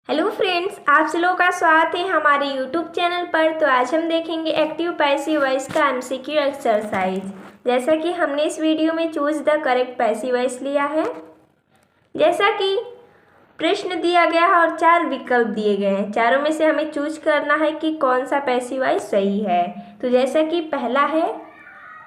Hello friends, आप सब लोगों का स्वागत है हमारे यूट्यूब चैनल पर। तो आज हम देखेंगे एक्टिव पैसिव वॉइस का एमसीक्यू एक्सरसाइज। जैसा कि हमने इस वीडियो में choose the correct passive voice लिया है। जैसा कि प्रश्न दिया गया है और 4 विकल्प दिए गए हैं, चारों में से हमें चूज करना है कि कौन सा पैसिव वॉइस सही है। तो जैसा कि पहला है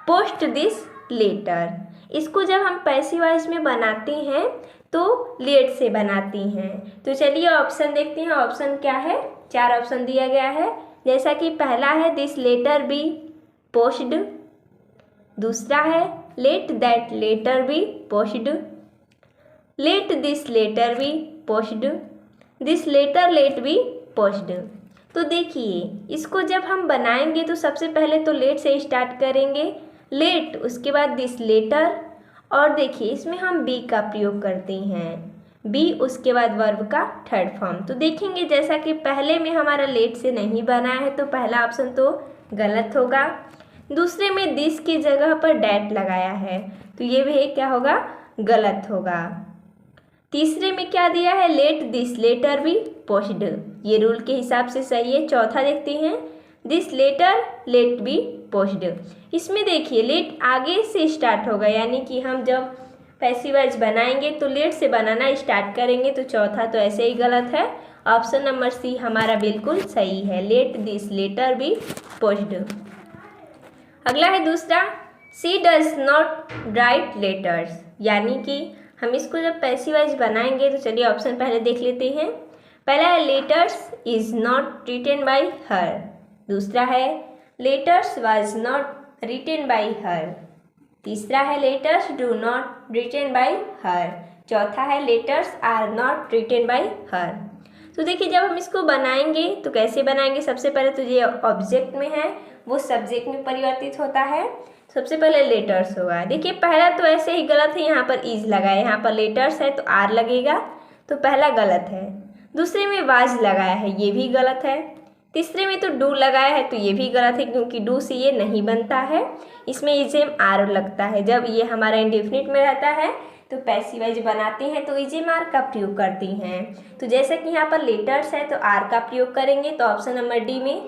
पोस्ट दिस लेटर। इसको जब हम पैसिव वॉइस में बनाते हैं तो लेट से बनाती हैं। तो चलिए ऑप्शन देखते हैं। ऑप्शन क्या है, 4 ऑप्शन दिया गया है। जैसा कि पहला है दिस लेटर बी पोस्टड, दूसरा है let that letter be posted, let this letter be posted, this letter let be posted. तो देखिए, इसको जब हम बनाएंगे तो सबसे पहले तो लेट से स्टार्ट करेंगे, लेट उसके बाद दिस लेटर, और देखिए इसमें हम बी का प्रयोग करते हैं, बी उसके बाद वर्ब का थर्ड फॉर्म। तो देखेंगे जैसा कि पहले में हमारा लेट से नहीं बना है तो पहला ऑप्शन तो गलत होगा। दूसरे में दिस की जगह पर डैट लगाया है तो ये भी क्या होगा, गलत होगा। तीसरे में क्या दिया है, लेट दिस लेटर बी पोस्टड, ये रूल के हिसाब से सही है। चौथा देखते हैं दिस लेटर लेट बी पोस्टड। इसमें देखिए लेट आगे से स्टार्ट होगा, यानी कि हम जब पैसिव वॉइस बनाएंगे तो लेट से बनाना स्टार्ट करेंगे। तो चौथा तो ऐसे ही गलत है। ऑप्शन नंबर सी हमारा बिल्कुल सही है, लेट दिस लेटर बी पोस्टड। अगला है दूसरा, सी डज नॉट राइट लेटर्स, यानी कि हम इसको जब पैसिव वॉइस बनाएंगे तो चलिए ऑप्शन पहले देख लेते हैं। पहला है letters is not written by her, दूसरा है letters was not written by her, तीसरा है letters do not written by her, चौथा है letters are not written by her. तो देखिए जब हम इसको बनाएंगे तो कैसे बनाएंगे, सबसे पहले तो ये ऑब्जेक्ट में है वो सब्जेक्ट में परिवर्तित होता है। सबसे पहले लेटर्स होगा। देखिए पहला तो ऐसे ही गलत है, यहाँ पर इज लगा है, यहाँ पर लेटर्स है तो आर लगेगा, तो पहला गलत है। दूसरे में वाज लगाया है, ये भी गलत है। तीसरे में तो डू लगाया है तो ये भी गलत है, क्योंकि डू से ये नहीं बनता है, इसमें इजेम आर लगता है। जब ये हमारा इंडेफिनिट में रहता है तो पैसिव वॉइस बनाते हैं तो इजेम आर का प्रयोग करते हैं। तो जैसे कि यहाँ पर लेटर्स है तो आर का प्रयोग करेंगे। तो ऑप्शन नंबर डी में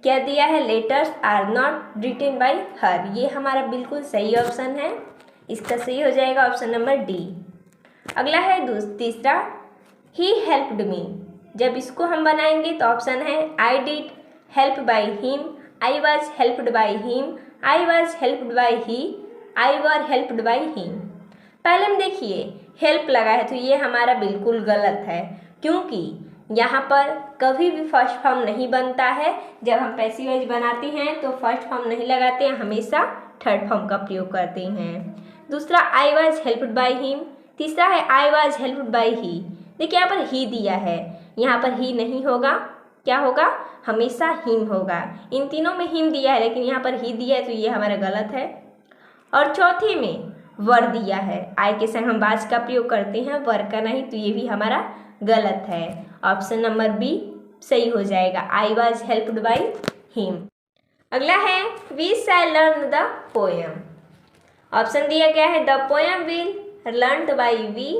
क्या दिया है, letters are not written by her, ये हमारा बिल्कुल सही ऑप्शन है। इसका सही हो जाएगा ऑप्शन नंबर डी। अगला है तीसरा, ही हेल्प्ड मी। जब इसको हम बनाएंगे तो ऑप्शन है I did help by him, I was helped by him, I was helped bye he, I were helped by him. पहले हम देखिए हेल्प लगा है तो ये हमारा बिल्कुल गलत है, क्योंकि यहाँ पर कभी भी फर्स्ट फॉर्म नहीं बनता है। जब हम पैसिव वॉइस बनाते हैं तो फर्स्ट फॉर्म नहीं लगाते हैं, हमेशा थर्ड फॉर्म का प्रयोग करते हैं। दूसरा आई वॉज हेल्प्ड बाय हिम, तीसरा है आई वॉज हेल्प्ड बाय ही। देखिए यहाँ पर ही दिया है, यहाँ पर ही नहीं होगा, क्या होगा, हमेशा हिम होगा। इन तीनों में हिम दिया है लेकिन यहाँ पर ही दिया है तो ये हमारा गलत है। और चौथे में वर दिया है, आई के संग हम वाज का प्रयोग करते हैं, वर का नहीं, तो ये भी हमारा गलत है। ऑप्शन नंबर बी सही हो जाएगा, I was helped by him. अगला है we shall learn the poem. Option दिया गया है the poem will learned by we,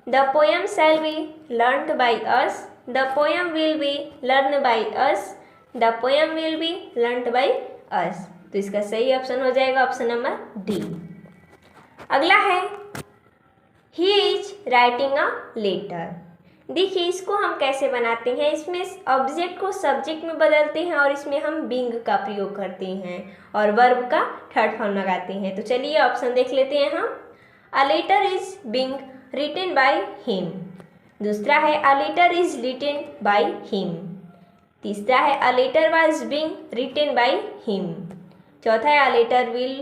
the poem shall be learned by us, the poem will be learn by us, the poem will be learned by us. तो इसका सही option हो जाएगा option number D. अगला है he is writing a letter. देखिए इसको हम कैसे बनाते हैं, इसमें ऑब्जेक्ट को सब्जेक्ट में बदलते हैं और इसमें हम बिंग का प्रयोग करते हैं और वर्ब का थर्ड फॉर्म लगाते हैं। तो चलिए ऑप्शन देख लेते हैं हम। A letter is being written by him, दूसरा है a letter is written by him, तीसरा है a letter was being written by him, चौथा है a letter will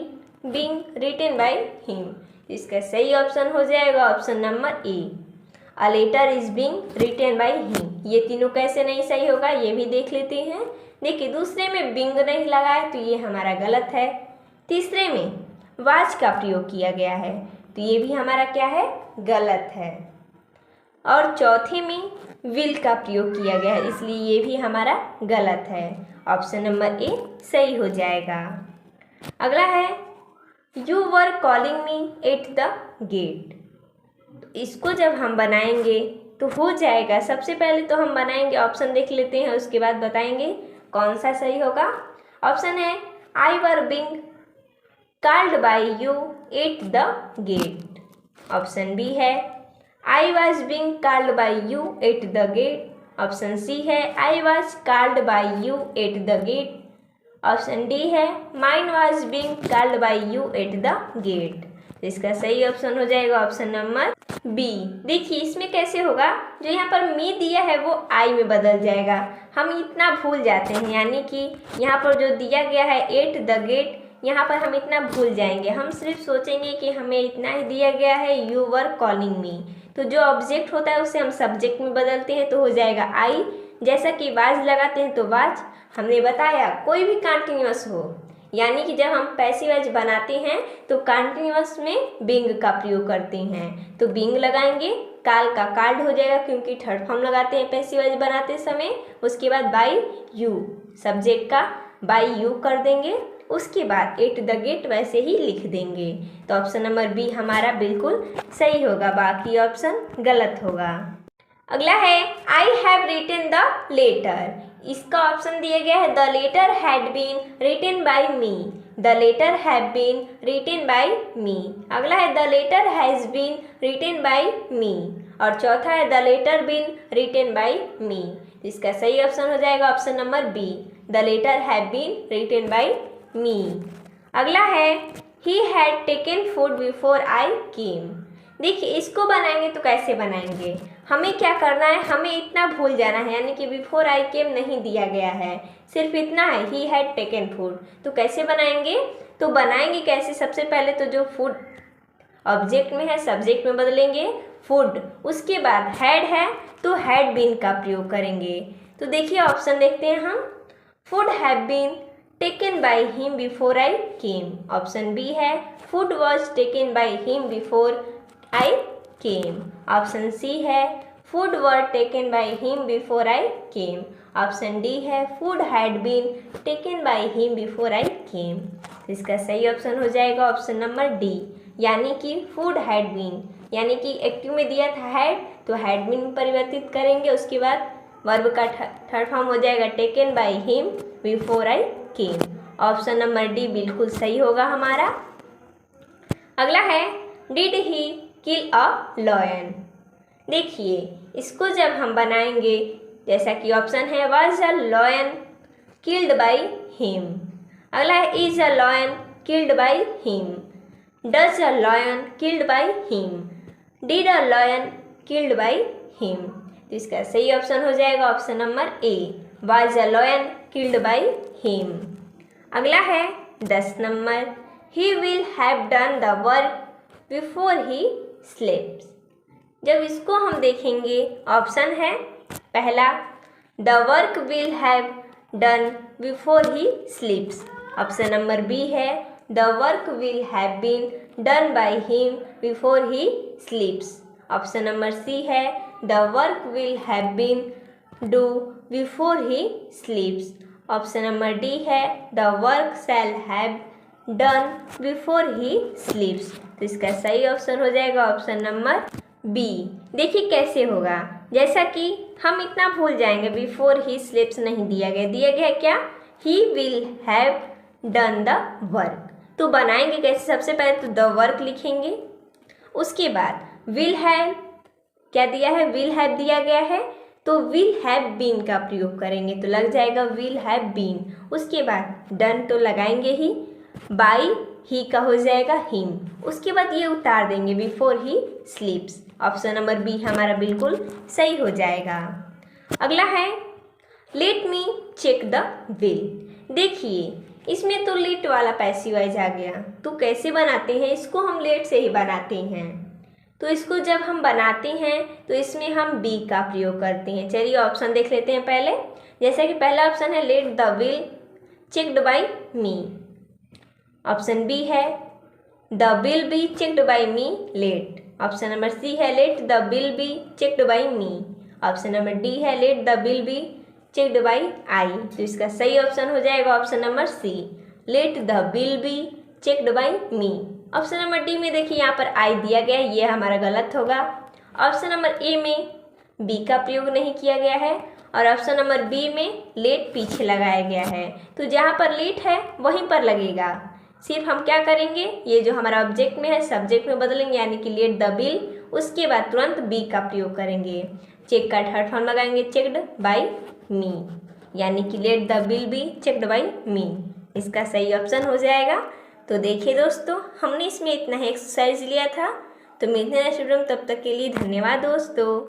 being written by him. इसका सही ऑप्शन हो जाएगा option number A, a letter is being written by him. ये तीनों कैसे नहीं सही होगा ये भी देख लेते हैं। देखिए दूसरे में बिंग नहीं लगा है तो ये हमारा गलत है। तीसरे में वाज का प्रयोग किया गया है तो ये भी हमारा क्या है, गलत है। और चौथे में विल का प्रयोग किया गया है, इसलिए ये भी हमारा गलत है। ऑप्शन नंबर ए सही हो जाएगा। अगला है you were calling me at the gate. इसको जब हम बनाएंगे तो हो जाएगा। सबसे पहले तो हम बनाएंगे, ऑप्शन देख लेते हैं, उसके बाद बताएंगे कौन सा सही होगा। ऑप्शन है I were being called by you at the gate. Option B है I was being called by you at the gate. Option C है I was called by you at the gate. Option D है mine was being called by you at the gate. इसका सही option हो जाएगा option number B. देखिए इसमें कैसे होगा, जो यहाँ पर मी दिया है वो आई में बदल जाएगा। हम इतना भूल जाते हैं, यानी कि यहाँ पर जो दिया गया है एट द गेट, यहाँ पर हम इतना भूल जाएंगे। हम सिर्फ सोचेंगे कि हमें इतना ही दिया गया है, यू वर कॉलिंग मी। तो जो ऑब्जेक्ट होता है उसे हम सब्जेक्ट में बदलते हैं, तो हो जाएगा आई। जैसा कि वाज लगाते हैं तो वाज। हमने बताया कोई भी कंटिन्यूअस हो, यानी कि जब हम पैसिव वॉइस बनाते हैं तो कंटिन्यूअस में बीइंग का प्रयोग करते हैं, तो बीइंग लगाएंगे, काल का काल्ड हो जाएगा क्योंकि थर्ड फॉर्म लगाते हैं पैसिव वॉइस बनाते समय। उसके बाद बाय यू, सब्जेक्ट का बाय यू कर देंगे। उसके बाद एट द गेट वैसे ही लिख देंगे। तो ऑप्शन नंबर बी हमारा बिल्कुल सही होगा, बाकी ऑप्शन गलत होगा। अगला है I have written the letter. इसका ऑप्शन दिया गया है the letter had been written by me. The letter have been written by me. अगला है the letter has been written by me. और चौथा है the letter been written by me. इसका सही ऑप्शन हो जाएगा option number B, the letter have been written by me. अगला है he had taken food before I केम। देखिए इसको बनाएंगे तो कैसे बनाएंगे, हमें क्या करना है, हमें इतना भूल जाना है, यानी कि बिफोर आई केम नहीं दिया गया है, सिर्फ इतना है ही हैड टेकन फूड। तो कैसे बनाएंगे, तो बनाएंगे कैसे, सबसे पहले तो जो फूड ऑब्जेक्ट में है सब्जेक्ट में बदलेंगे फूड। उसके बाद हैड है तो हैड बीन का प्रयोग करेंगे। तो देखिए ऑप्शन देखते हैं हम, food have been taken by him before I came. Option B है food was taken by him before I came. Option C है food were taken by him before I came. Option D है food had been taken by him before I came. इसका सही option हो जाएगा option number D, यानी कि food had been, यानी कि एक्टिव में दिया था हैड तो हैड बीन परिवर्तित करेंगे। उसके बाद वर्ब का थर्ड फॉर्म हो जाएगा taken by him before I came. Option number D बिल्कुल सही होगा हमारा। अगला है did he kill a lion. देखिए इसको जब हम बनाएंगे, जैसा कि ऑप्शन है was a lion killed by him. अगला है is a lion killed by him. Does a lion killed by him. Did a lion killed by him. तो इसका सही ऑप्शन हो जाएगा option number A, was a lion killed by him. अगला है 10 number, he will have done the work before he स्लीप्स। जब इसको हम देखेंगे ऑप्शन है पहला the work will have done before he sleeps. Option number B है the work will have been done by him before he sleeps. Option number C है the work will have been do before he sleeps. Option number D है the work shall have done before he sleeps. तो इसका सही option हो जाएगा option number B. देखिए कैसे होगा, जैसा कि हम इतना भूल जाएंगे बिफोर ही स्लीप्स नहीं दिया गया क्या, he will have done the work. तो बनाएंगे कैसे, सबसे पहले तो द वर्क लिखेंगे, उसके बाद विल हैव क्या दिया है, विल हैव दिया गया है तो विल हैव बीन का प्रयोग करेंगे, तो लग जाएगा विल हैव बीन। उसके बाद डन तो लगाएंगे ही, बाई ही का हो जाएगा हिम। उसके बाद ये उतार देंगे before he sleeps. Option number B हमारा बिल्कुल सही हो जाएगा। अगला है let me check the will. देखिए इसमें तो लेट वाला पैसिव वॉइस आ गया, तो कैसे बनाते हैं इसको, हम लेट से ही बनाते हैं। तो इसको जब हम बनाते हैं तो इसमें हम बी का प्रयोग करते हैं। चलिए ऑप्शन देख लेते हैं पहले, जैसा कि पहला ऑप्शन है let the will checked by me. Option B है the will be checked by me let. Option number C है let the will be checked by me. Option number D है let the will be checked by I. तो इसका सही option हो जाएगा option number C, let the will be checked by me. Option number D में देखिए यहाँ पर आई दिया गया है, ये हमारा गलत होगा। ऑप्शन नंबर ए में बी का प्रयोग नहीं किया गया है और ऑप्शन नंबर बी में लेट पीछे लगाया गया है। तो जहाँ पर लेट है वहीं पर लगेगा। सिर्फ हम क्या करेंगे, ये जो हमारा ऑब्जेक्ट में है सब्जेक्ट में बदलेंगे, यानी कि लेट द बिल, उसके बाद तुरंत बी का प्रयोग करेंगे। चेक का थर्ड फॉर्म लगाएंगे चेक्ड बाय मी, यानी कि let the will be checked by me. इसका सही ऑप्शन हो जाएगा। तो देखिए दोस्तों, हमने इसमें इतना ही एक्सरसाइज लिया था। तो मिलते हैं नेक्स्ट वीडियो में, तब तक के लिए धन्यवाद दोस्तों।